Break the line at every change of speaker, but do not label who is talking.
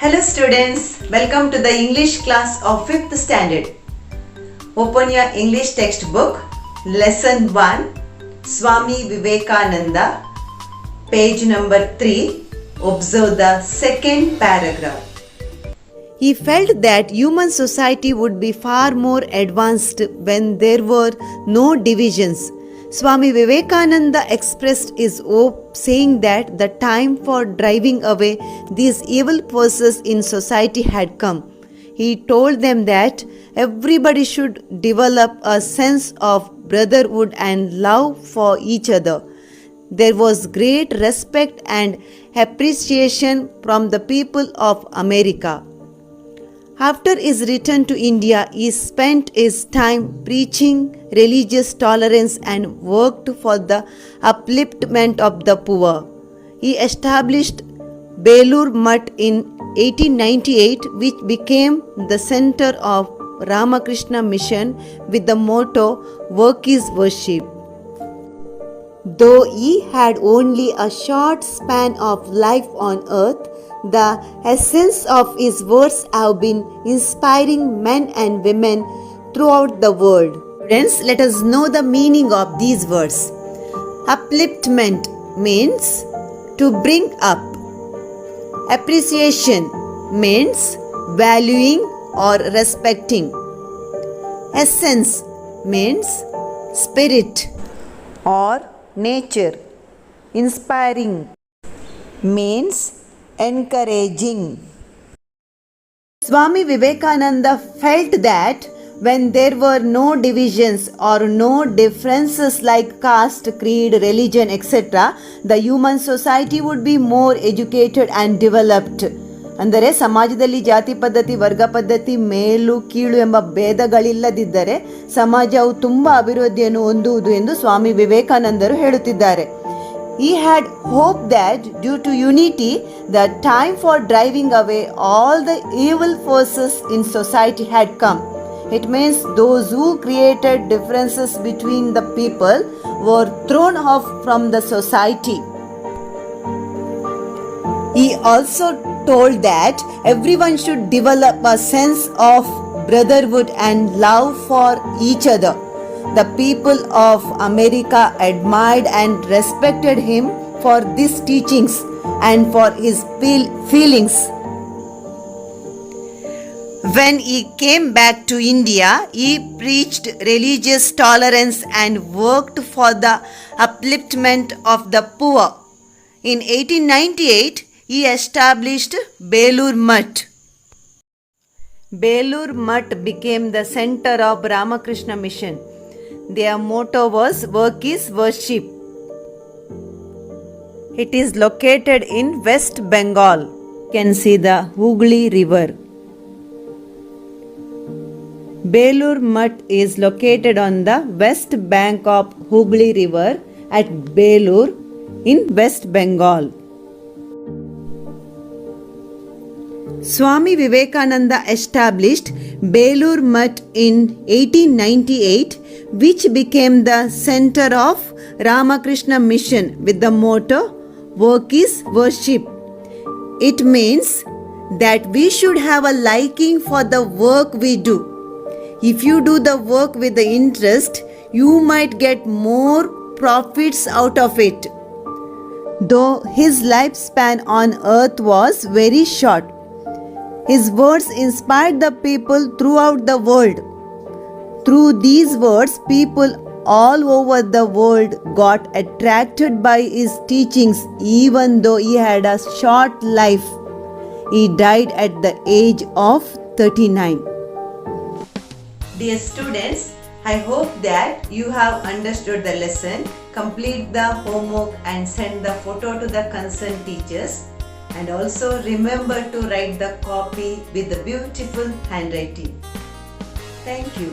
Hello students, welcome to the English class of 5th standard. Open your English textbook, lesson 1, Swami Vivekananda, page number 3. Observe the second paragraph.
He felt that human society would be far more advanced when there were no divisions. Swami Vivekananda expressed his hope, saying that the time for driving away these evil forces in society had come. He told them that everybody should develop a sense of brotherhood and love for each other. There was great respect and appreciation from the people of America. After his return to India, he spent his time preaching religious tolerance and worked for the upliftment of the poor. He established Belur Mutt in 1898, which became the center of Ramakrishna Mission with the motto, "Work is Worship." Though he had only a short span of life on earth, the essence of his words have been inspiring men and women throughout the world. Friends, let us know the meaning of these words. Upliftment means to bring up. Appreciation means valuing or respecting. Essence means spirit or nature. Inspiring means encouraging. Swami Vivekananda felt that when there were no divisions or no differences like caste, creed, religion, etc., the human society would be more educated and developed. ಅಂದರೆ ಸಮಾಜದಲ್ಲಿ ಜಾತಿ ಪದ್ಧತಿ, ವರ್ಗ ಪದ್ಧತಿ, ಮೇಲು ಕೀಳು ಎಂಬ ಭೇದಗಳಿಲ್ಲದಿದ್ದರೆ ಸಮಾಜವು ತುಂಬ ಅಭಿವೃದ್ಧಿಯನ್ನು ಹೊಂದುವುದು ಎಂದು ಸ್ವಾಮಿ ವಿವೇಕಾನಂದರು ಹೇಳುತ್ತಿದ್ದಾರೆ. He had hoped that due to unity, the time for driving away all the evil forces in society had come. It means those who created differences between the people were thrown off from the society. He also told that everyone should develop a sense of brotherhood and love for each other. The people of America admired and respected him for these teachings and for his feelings. When he came back to India, he preached religious tolerance and worked for the upliftment of the poor. In 1898, he established Belur Mutt. Belur Mutt became the center of Ramakrishna Mission. Their motto was "Work is Worship." It is located in West Bengal. You can see the Hooghly River. Belur Mutt is located on the west bank of Hooghly River at Belur in West Bengal. Swami Vivekananda established Belur Mutt in 1898, which became the center of Ramakrishna Mission with the motto, "Work is Worship." It means that we should have a liking for the work we do. If you do the work with the interest, you might get more profits out of it. Though his lifespan on earth was very short, his words inspired the people throughout the world. Through these words, people all over the world got attracted by his teachings, even though he had a short life. He died at the age of 39.
Dear students, I hope that you have understood the lesson. Complete the homework and send the photo to the concerned teachers. And also remember to write the copy with the beautiful handwriting. Thank you.